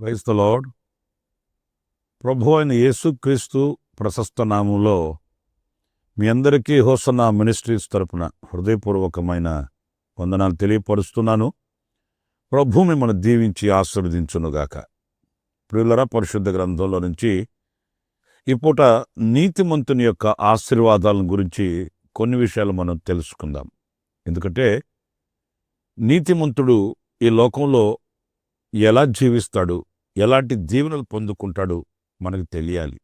Praise the lord. ప్రభు అయిన యేసుక్రీస్తు ప్రశస్త నామంలో మీ అందరికీ హోసన్నా మినిస్ట్రీస్ తరపున హృదయపూర్వకమైన వందనాలు తెలియపరుస్తున్నాను. ప్రభు మిమ్మల్ని దీవించి ఆశీర్వదించునుగాక. ప్రియులరా, పరిశుద్ధ గ్రంథంలో నుంచి ఈ పూట నీతిమంతుని యొక్క ఆశీర్వాదాలను గురించి కొన్ని విషయాలు మనం తెలుసుకుందాం. ఎందుకంటే నీతిమంతుడు ఈ లోకంలో ఎలా జీవిస్తాడు, ఎలాంటి దీవెనలు పొందుకుంటాడు మనకు తెలియాలి.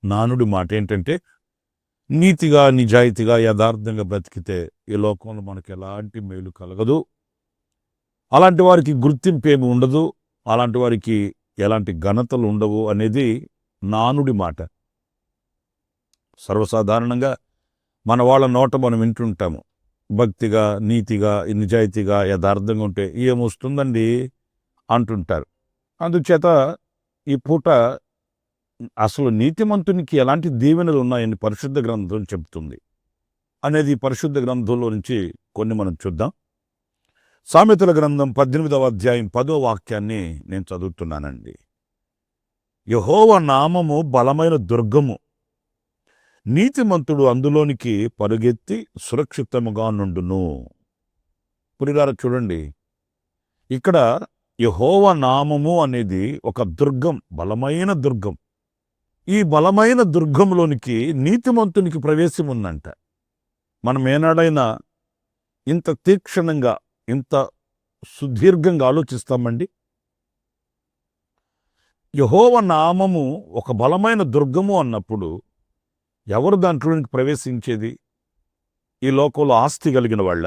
నానుడి మాట ఏంటంటే, నీతిగా నిజాయితీగా యథార్థంగా బ్రతికితే ఈ లోకంలో మనకు ఎలాంటి మేలు కలగదు, అలాంటి వారికి గుర్తింపు ఏమి ఉండదు, అలాంటి వారికి ఎలాంటి ఘనతలు ఉండవు అనేది నానుడి మాట. సర్వసాధారణంగా మన వాళ్ళ నోట మనం వింటుంటాము, భక్తిగా నీతిగా నిజాయితీగా యథార్థంగా ఉంటే ఏమొస్తుందండి అంటుంటారు. అందుచేత ఈ పూట అసలు నీతిమంతునికి ఎలాంటి దీవెనలు ఉన్నాయని పరిశుద్ధ గ్రంథం చెబుతుంది అనేది పరిశుద్ధ గ్రంథంలో నుంచి కొన్ని మనం చూద్దాం. సామెతల గ్రంథం 18వ అధ్యాయం 10వ వాక్యాన్ని నేను చదువుతున్నానండి. యెహోవా నామము బలమైన దుర్గము, నీతిమంతుడు అందులోనికి పరుగెత్తి సురక్షితముగా నుండును. పురిగారు చూడండి, ఇక్కడ యెహోవా నామము అనేది ఒక దుర్గం, బలమైన దుర్గం. ఈ బలమైన దుర్గంలోనికి నీతిమంతునికి ప్రవేశం ఉందంట. మనం ఏనాడైనా ఇంత తీక్షణంగా ఇంత సుదీర్ఘంగా ఆలోచిస్తామండి? యెహోవా నామము ఒక బలమైన దుర్గము అన్నప్పుడు ఎవరు దాంట్లోనికి ప్రవేశించేది? ఈ లోకంలో ఆస్తి కలిగిన వాళ్ళ,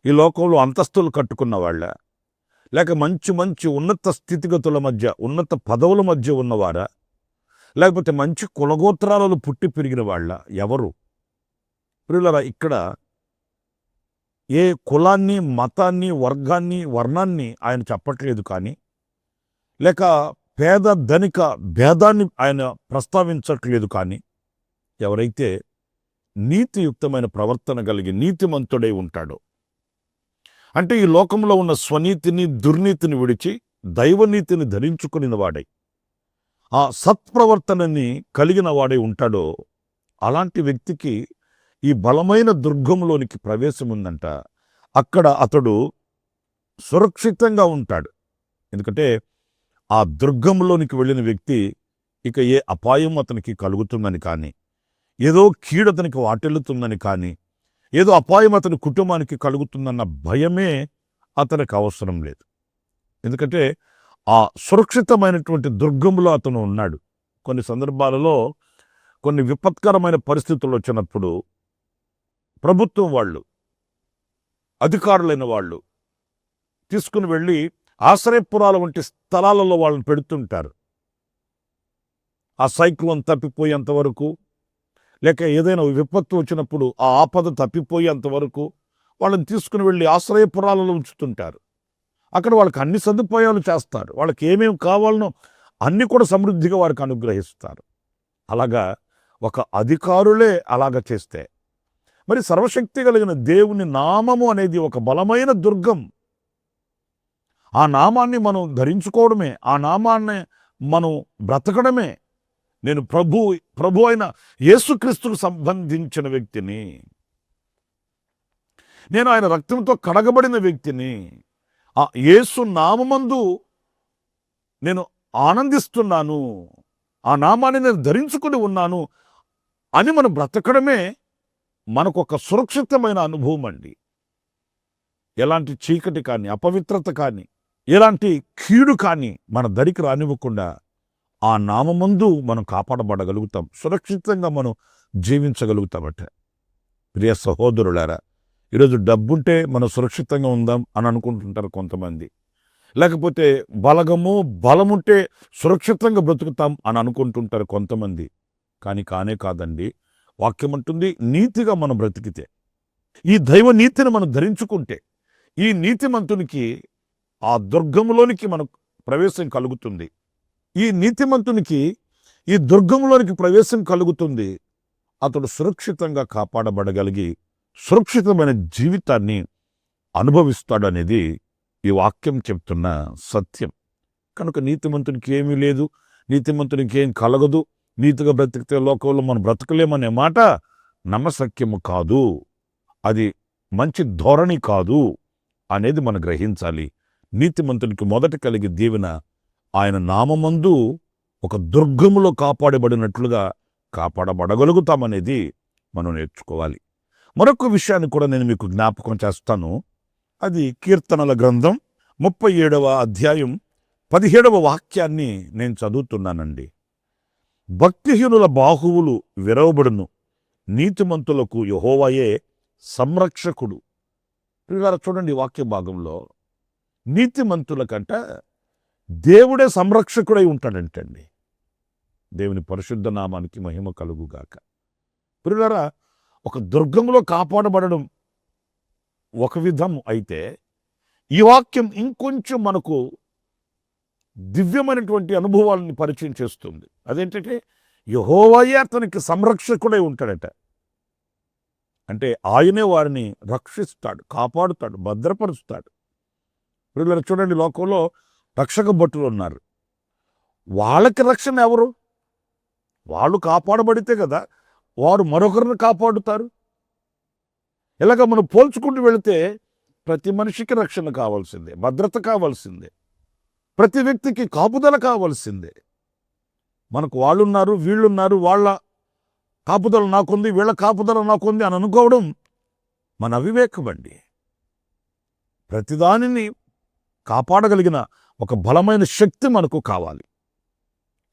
ఈ లోకంలో అంతస్తులు కట్టుకున్న వాళ్ళ, లేక మంచి మంచి ఉన్నత స్థితిగతుల మధ్య ఉన్నత పదవుల మధ్య ఉన్నవారా, లేకపోతే మంచి కులగోత్రాలలో పుట్టి పెరిగిన వాళ్ళ? ఎవరు? ప్రియులారా, ఇక్కడ ఏ కులాన్ని, మతాన్ని, వర్గాన్ని, వర్ణాన్ని ఆయన చెప్పట్లేదు, కానీ లేక పేద ధనిక భేదాన్ని ఆయన ప్రస్తావించట్లేదు. కానీ ఎవరైతే నీతియుక్తమైన ప్రవర్తన కలిగి నీతిమంతుడై ఉంటాడో, అంటే ఈ లోకంలో ఉన్న స్వనీతిని దుర్నీతిని విడిచి దైవనీతిని ధరించుకుని వాడై ఆ సత్ప్రవర్తనని కలిగిన వాడై ఉంటాడో, అలాంటి వ్యక్తికి ఈ బలమైన దుర్గంలోనికి ప్రవేశం ఉందంట. అక్కడ అతడు సురక్షితంగా ఉంటాడు. ఎందుకంటే ఆ దుర్గంలోనికి వెళ్ళిన వ్యక్తి ఇక ఏ అపాయం అతనికి కలుగుతుందని కానీ, ఏదో కీడు అతనికి వాటిల్లుతుందని కానీ, ఏదో అపాయం అతని కుటుంబానికి కలుగుతుందన్న భయమే అతనికి అవసరం లేదు. ఎందుకంటే ఆ సురక్షితమైనటువంటి దుర్గంలో అతను ఉన్నాడు. కొన్ని సందర్భాలలో కొన్ని విపత్కరమైన పరిస్థితులు వచ్చినప్పుడు ప్రభుత్వం వాళ్ళు, అధికారులైన వాళ్ళు తీసుకుని వెళ్ళి ఆశ్రయపురాల వంటి స్థలాలలో వాళ్ళని పెడుతుంటారు. ఆ సైక్లోన్ తప్పిపోయేంత వరకు, లేక ఏదైనా విపత్తు వచ్చినప్పుడు ఆ ఆపద తప్పిపోయేంత వరకు వాళ్ళని తీసుకుని వెళ్ళి ఆశ్రయపురాలలో ఉంచుతుంటారు. అక్కడ వాళ్ళకి అన్ని సదుపాయాలు చేస్తారు. వాళ్ళకి ఏమేమి కావాలనో అన్నీ కూడా సమృద్ధిగా వారికి అనుగ్రహిస్తారు. అలాగా ఒక అధికారులే అలాగ చేస్తే, మరి సర్వశక్తి కలిగిన దేవుని నామము అనేది ఒక బలమైన దుర్గం. ఆ నామాన్ని మనం ధరించుకోవడమే, ఆ నామాన్ని మనం బ్రతకడమే. నేను ప్రభు అయిన యేసుక్రీస్తుకు సంబంధించిన వ్యక్తిని, నేను ఆయన రక్తంతో కడగబడిన వ్యక్తిని, ఆ యేసు నామమందు నేను ఆనందిస్తున్నాను, ఆ నామాన్ని నేను ధరించుకుని ఉన్నాను అని మనం బ్రతకడమే మనకు ఒక సురక్షితమైన అనుభవం అండి. ఎలాంటి చీకటి కానీ, అపవిత్రత కానీ, ఎలాంటి కీడు కానీ మన దరికి రానివ్వకుండా ఆ నామమందు మనం కాపాడబడగలుగుతాం, సురక్షితంగా మనం జీవించగలుగుతామట. ప్రియ సహోదరులారా, ఈరోజు డబ్బుంటే మనం సురక్షితంగా ఉందాం అని అనుకుంటుంటారు కొంతమంది. లేకపోతే బలముంటే సురక్షితంగా బ్రతుకుతాం అని అనుకుంటుంటారు కొంతమంది. కానీ కానే కాదండి. వాక్యం అంటుంది, నీతిగా మనం బ్రతికితే, ఈ దైవ నీతిని మనం ధరించుకుంటే, ఈ నీతిమంతునికి ఆ దుర్గంలోనికి మనకు ప్రవేశం కలుగుతుంది. ఈ నీతిమంతునికి ఈ దుర్గంలోనికి ప్రవేశం కలుగుతుంది. అతడు సురక్షితంగా కాపాడబడగలిగి సురక్షితమైన జీవితాన్ని అనుభవిస్తాడనేది ఈ వాక్యం చెప్తున్న సత్యం. కనుక నీతిమంతునికి ఏమీ లేదు, నీతిమంతునికి ఏం కలగదు, నీతిగా బ్రతికితే లోకంలో మనం బ్రతకలేమనే మాట నమ్మశక్యము కాదు, అది మంచి ధోరణి కాదు అనేది మనం గ్రహించాలి. నీతిమంతునికి మొదట కలిగే దీవెన ఆయన నామమందు ఒక దుర్గములో కాపాడబడినట్లుగా కాపాడబడగలుగుతామనేది మనం నేర్చుకోవాలి. మరొక విషయాన్ని కూడా నేను మీకు జ్ఞాపకం చేస్తాను. అది కీర్తనల గ్రంథం 37వ అధ్యాయం 17వ వాక్యాన్ని నేను చదువుతున్నానండి. భక్తిహీనుల బాహువులు విరవబడును, నీతిమంతులకు యెహోవాయే సంరక్షకుడు. ప్రియులారా, చూడండి వాక్య భాగంలో నీతిమంతుల కంట దేవుడే సంరక్షకుడై ఉంటాడంటండి. దేవుని పరిశుద్ధ నామానికి మహిమ కలుగుగాక. ప్రియులారా, ఒక దుర్గంలో కాపాడబడడం ఒక విధం అయితే, ఈ వాక్యం ఇంకొంచెం మనకు దివ్యమైనటువంటి అనుభవాలని పరిచయం చేస్తుంది. అదేంటంటే యెహోవాయే అతనికి సంరక్షకుడై ఉంటాడట. అంటే ఆయనే వారిని రక్షిస్తాడు, కాపాడుతాడు, భద్రపరుస్తాడు. ప్రియులారా, చూడండి, లోకంలో రక్షక భటులు ఉన్నారు. వాళ్ళకి రక్షణ ఎవరు? వాళ్ళు కాపాడబడితే కదా వారు మరొకరిని కాపాడుతారు. ఇలాగ మనం పోల్చుకుంటూ వెళితే ప్రతి మనిషికి రక్షణ కావాల్సిందే, భద్రత కావాల్సిందే, ప్రతి వ్యక్తికి కాపుదల కావాల్సిందే. మనకు వాళ్ళున్నారు, వీళ్ళున్నారు, వాళ్ళ కాపుదల నాకుంది, వీళ్ళ కాపుదల నాకుంది అని అనుకోవడం మన అవివేకం అండి. ప్రతిదానిని కాపాడగలిగిన ఒక బలమైన శక్తి మనకు కావాలి.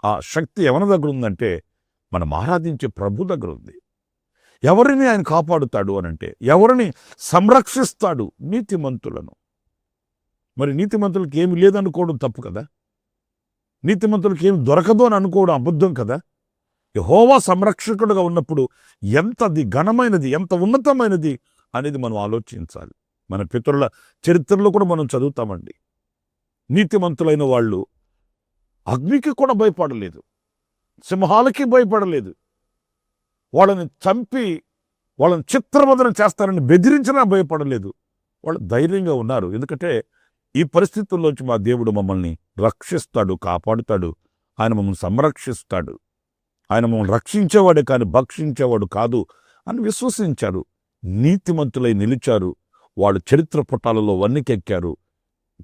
ఆ శక్తి ఎవరి దగ్గర ఉందంటే మనం ఆరాధించే ప్రభు దగ్గర ఉంది. ఎవరిని ఆయన కాపాడుతాడు అనంటే, ఎవరిని సంరక్షిస్తాడు? నీతిమంతులను. మరి నీతిమంతులకు ఏమి లేదనుకోవడం తప్పు కదా, నీతిమంతులకు ఏమి దొరకదు అని అనుకోవడం అబద్ధం కదా. యెహోవా సంరక్షకుడుగా ఉన్నప్పుడు ఎంతది ఘనమైనది, ఎంత ఉన్నతమైనది అనేది మనం ఆలోచించాలి. మన పితరుల చరిత్రలో కూడా మనం చదువుతామండి. నీతిమంతులైన వాళ్ళు అగ్నికి కూడా భయపడలేదు, సింహాలకి భయపడలేదు, వాళ్ళని చంపి వాళ్ళని చిత్రవదనం చేస్తారని బెదిరించినా భయపడలేదు. వాళ్ళు ధైర్యంగా ఉన్నారు. ఎందుకంటే ఈ పరిస్థితుల్లోంచి మా దేవుడు మమ్మల్ని రక్షిస్తాడు, కాపాడుతాడు, ఆయన మమ్మల్ని సంరక్షిస్తాడు, ఆయన మమ్మల్ని రక్షించేవాడే కానీ భక్షించేవాడు కాదు అని విశ్వసించారు. నీతిమంతులై నిలిచారు. వాళ్ళు చరిత్ర పుటాలలో వన్నెకెక్కారు.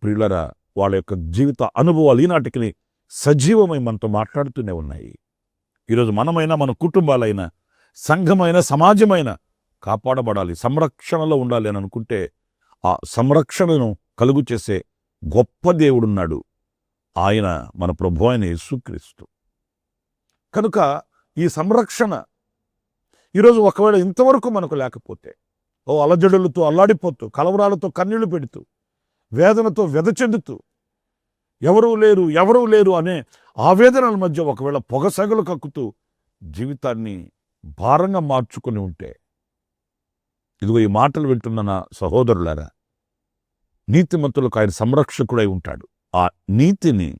ప్రియులారా, వాళ్ళ యొక్క జీవిత అనుభవాలు ఈనాటికి సజీవమై మనతో మాట్లాడుతూనే ఉన్నాయి. ఈరోజు మనమైనా, మన కుటుంబాలైనా, సంఘమైన, సమాజమైన కాపాడబడాలి, సంరక్షణలో ఉండాలి అని అనుకుంటే ఆ సంరక్షణను కలుగు చేసే గొప్ప దేవుడున్నాడు. ఆయన మన ప్రభు అయిన యేసుక్రీస్తు. కనుక ఈ సంరక్షణ ఈరోజు ఒకవేళ ఇంతవరకు మనకు లేకపోతే, అలజడులతో అల్లాడిపోతూ, కలవరాలతో కన్నీళ్లు పెడుతూ, వేదనతో వ్యధ చెందుతూ, ఎవరూ లేరు అనే ఆవేదనల మధ్య ఒకవేళ పొగసగలు కక్కుతూ జీవితాన్ని భారంగా మార్చుకొని ఉంటే, ఇదిగో ఈ మాటలు వింటున్న నా సహోదరులారా, నీతిమంతులకు ఆయన సంరక్షకుడై ఉంటాడు. ఆ నీతిని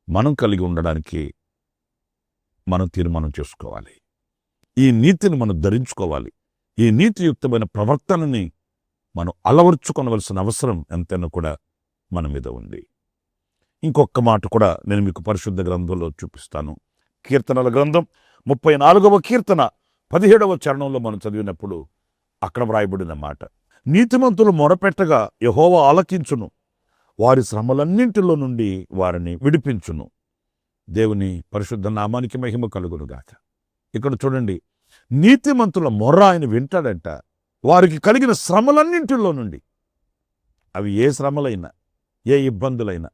మనం కలిగి ఉండడానికి మనం తీర్మానం చేసుకోవాలి. ఈ నీతిని మనం ధరించుకోవాలి. ఈ నీతియుక్తమైన ప్రవర్తనని మనం అలవర్చుకోవలసిన అవసరం ఎంతైనా కూడా మన మీద ఉంది. ఇంకొక మాట కూడా నేను మీకు పరిశుద్ధ గ్రంథంలో చూపిస్తాను. కీర్తనల గ్రంథం 34వ కీర్తన 17వ చరణంలో మనం చదివినప్పుడు అక్కడ వ్రాయబడిన మాట, నీతిమంతులు మొరపెట్టగా యెహోవా ఆలకించును, వారి శ్రమలన్నింటిలో నుండి వారిని విడిపించును. దేవుని పరిశుద్ధ నామానికి మహిమ కలుగునుగాక. ఇక్కడ చూడండి, నీతిమంతుల మొర్ర ఆయన వింటాడంట, వారికి కలిగిన శ్రమలన్నింటిలో నుండి. అవి ఏ శ్రమలైనా, ఏ ఇబ్బందులైనా,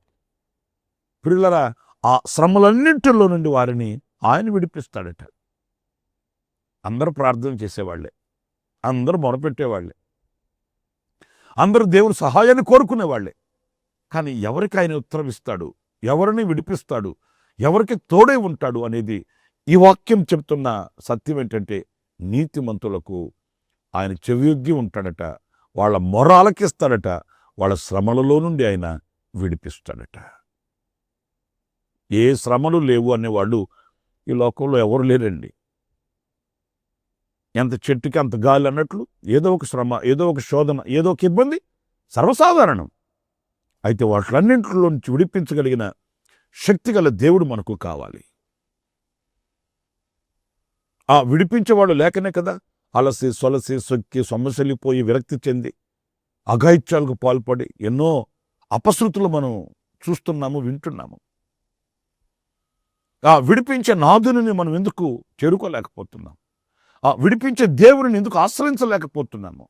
ప్రియులారా, ఆ శ్రమలన్నింటిలో నుండి వారిని ఆయన విడిపిస్తాడట. అందరూ ప్రార్థన చేసేవాళ్లే, అందరూ మొరపెట్టేవాళ్లే, అందరూ దేవుని సహాయాన్ని కోరుకునేవాళ్లే. కానీ ఎవరికి ఆయన ఉత్తరం ఇస్తాడు, ఎవరిని విడిపిస్తాడు, ఎవరికి తోడై ఉంటాడు అనేది ఈ వాక్యం చెప్తున్న సత్యం ఏంటంటే, నీతిమంతులకు ఆయన చెవియొగ్గి ఉంటాడట, వాళ్ళ మొర ఆలకిస్తాడట, వాళ్ళ శ్రమలలో నుండి ఆయన విడిపిస్తాడట. ఏ శ్రమలు లేవు అనేవాళ్ళు ఈ లోకంలో ఎవరు లేరండి. ఎంత చెట్టుకి అంత గాలి అన్నట్లు ఏదో ఒక శ్రమ, ఏదో ఒక శోధన, ఏదో ఒక ఇబ్బంది సర్వసాధారణం. అయితే వాటిలన్నింటిలో నుంచి విడిపించగలిగిన శక్తిగల దేవుడు మనకు కావాలి. ఆ విడిపించేవాడు లేకనే కదా అలసి సొలసి సొక్కి సొమ్మసలిపోయి విరక్తి చెంది అఘాయిత్యాలకు పాల్పడి ఎన్నో అపశృతులు మనం చూస్తున్నాము, వింటున్నాము. ఆ విడిపించే నాదుని మనం ఎందుకు చేరుకోలేకపోతున్నాం? ఆ విడిపించే దేవుని ఎందుకు ఆశ్రయించలేకపోతున్నాము?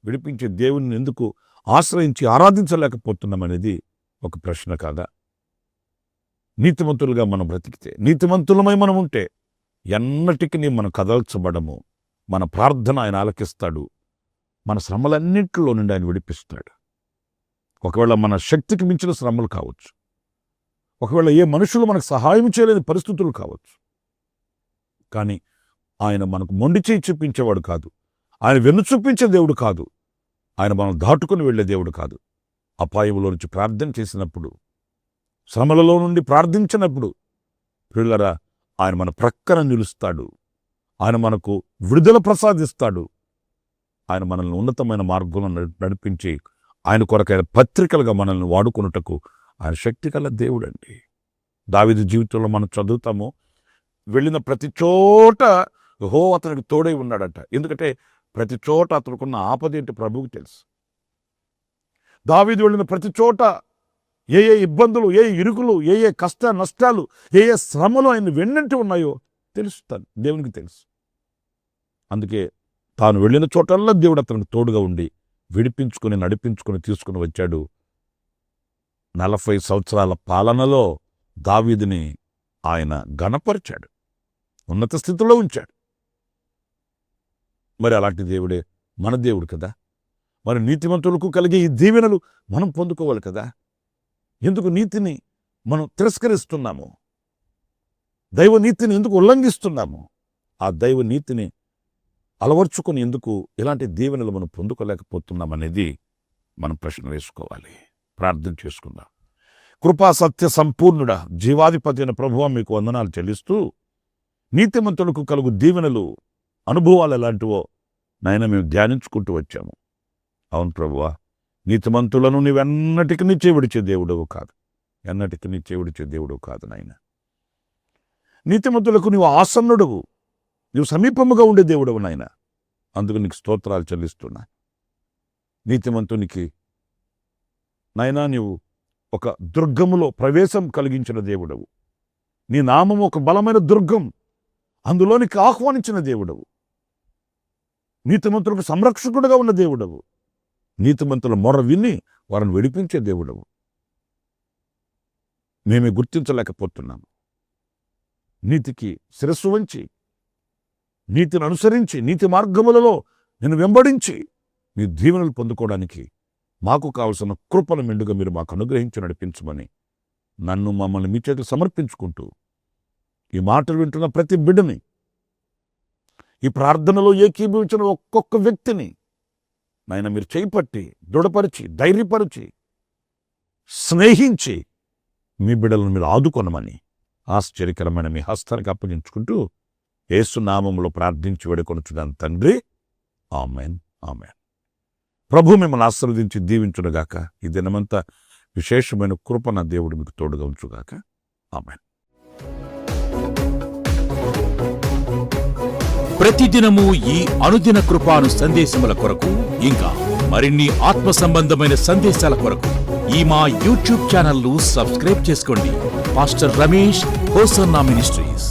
విడిపించే దేవుని ఎందుకు ఆశ్రయించి ఆరాధించలేకపోతున్నాం అనేది ఒక ప్రశ్న కాదా? నీతిమంతులుగా మనం బ్రతికితే, నీతిమంతులమై మనం ఉంటే ఎన్నటికీ మనం కదల్చబడము. మన ప్రార్థన ఆయన ఆలకిస్తాడు. మన శ్రమలన్నింటిలో నుండి ఆయన విడిపిస్తాడు. ఒకవేళ మన శక్తికి మించిన శ్రమలు కావచ్చు, ఒకవేళ ఏ మనుషులు మనకు సహాయం చేయలేని పరిస్థితులు కావచ్చు, కానీ ఆయన మనకు మొండి చేయి చూపించేవాడు కాదు. ఆయన వెన్ను చూపించే దేవుడు కాదు. ఆయన మనం దాటుకుని వెళ్ళే దేవుడు కాదు. అపాయంలో నుంచి ప్రార్థన చేసినప్పుడు, శ్రమలలో నుండి ప్రార్థించినప్పుడు పిల్లరా ఆయన మన ప్రక్కన నిలుస్తాడు. ఆయన మనకు విడుదల ప్రసాదిస్తాడు. ఆయన మనల్ని ఉన్నతమైన మార్గంలో నడిపించి ఆయన కొరకైన పత్రికలుగా మనల్ని వాడుకొనుటకు ఆయన శక్తి గల దేవుడండి. దావీదు జీవితంలో మనం చదువుతాము, వెళ్ళిన ప్రతి చోట యెహోవా అతనికి తోడై ఉన్నాడట. ఎందుకంటే ప్రతి చోట అతనుకున్న ఆపద ఏంటి ప్రభువుకి తెలుసు. దావీదు వెళ్ళిన ప్రతి చోట ఏ ఏ ఇబ్బందులు, ఏ ఇరుకులు, ఏ ఏ కష్ట నష్టాలు, ఏ ఏ శ్రమలు ఆయన వెన్నంటి ఉన్నాయో తెలుస్తాను, దేవునికి తెలుసు. అందుకే తాను వెళ్ళిన చోటల్లా దేవుడు అతనికి తోడుగా ఉండి విడిపించుకుని నడిపించుకుని తీసుకుని వచ్చాడు. 40 సంవత్సరాల పాలనలో దావీదుని ఆయన ఘనపరిచాడు, ఉన్నత స్థితిలో ఉంచాడు. మరి అలాంటి దేవుడే మన దేవుడు కదా. మరి నీతిమంతులకు కలిగే ఈ దీవెనలు మనం పొందుకోవాలి కదా. ఎందుకు నీతిని మనం తిరస్కరిస్తున్నాము? దైవ నీతిని ఎందుకు ఉల్లంఘిస్తున్నాము? ఆ దైవ నీతిని అలవర్చుకొని ఎందుకు ఇలాంటి దీవెనలు మనం పొందుకోలేకపోతున్నామనేది మనం ప్రశ్న వేసుకోవాలి. ప్రార్థన చేసుకుందాం. కృపా సత్య సంపూర్ణుడ జీవాధిపతి అయిన ప్రభువా మీకు వందనాలు చెల్లిస్తూ, నీతిమంతులకు కలుగు దీవెనలు అనుభవాలు ఎలాంటివో నాయన మేము ధ్యానించుకుంటూ వచ్చాము. అవును ప్రభువా, నీతిమంతులను నీవెన్నటికి నిచ్చే విడిచే దేవుడవు కాదు, ఎన్నటికి నిచ్చే విడిచే దేవుడవు కాదు నాయన. నీతిమంతులకు నీవు ఆసన్నుడవు, నీవు సమీపముగా ఉండే దేవుడవు నాయన. అందుకు నీకు స్తోత్రాలు చెల్లిస్తున్నా. నీతిమంతునికి నాయనా నీవు ఒక దుర్గములో ప్రవేశం కలిగించిన దేవుడవు. నీ నామము ఒక బలమైన దుర్గం, అందులోనికి ఆహ్వానించిన దేవుడవు. నీతిమంతులకు సంరక్షకుడుగా ఉన్న దేవుడవు. నీతిమంతుల మొర విని వారిని విడిపించే దేవుడవు. మేమే గుర్తించలేకపోతున్నాము. నీతికి శిరస్సు వంచి, నీతిని అనుసరించి, నీతి మార్గములలో నేను వెంబడించి నీ దీవెనలు పొందుకోవడానికి మాకు కావలసిన కృపను మెండుగా మీరు మాకు అనుగ్రహించి నడిపించమని నన్ను మమ్మల్ని మీ చేతికి సమర్పించుకుంటూ, ఈ మాటలు వింటున్న ప్రతి బిడ్డని, ఈ ప్రార్థనలో ఏకీభవించిన ఒక్కొక్క వ్యక్తిని నాయన మీరు చేపట్టి దృఢపరిచి ధైర్యపరిచి స్నేహించి మీ బిడ్డలను మీరు ఆదుకొనమని ఆశ్చర్యకరమైన మీ హస్తానికి అప్పగించుకుంటూ యేసు నామములో ప్రార్థించి వేడుకొనుచున్నాను తండ్రి. Amen, amen. ప్రభు మిమ్మల్ని ఆశీర్వదించి దీవించునుగాక. ఈ దినమంతా విశేషమైన కృప నా దేవుడు మీకు తోడుగా ఉంచుగాక. ఆమెన్. ప్రతిదినము ఈ అనుదిన కృపాను సందేశముల కొరకు, ఇంకా మరిన్ని ఆత్మ సంబంధమైన సందేశాల కొరకు ఈ మా యూట్యూబ్ ఛానల్ ను సబ్స్క్రైబ్ చేసుకోండి. Pastor Ramesh hosanna ministries.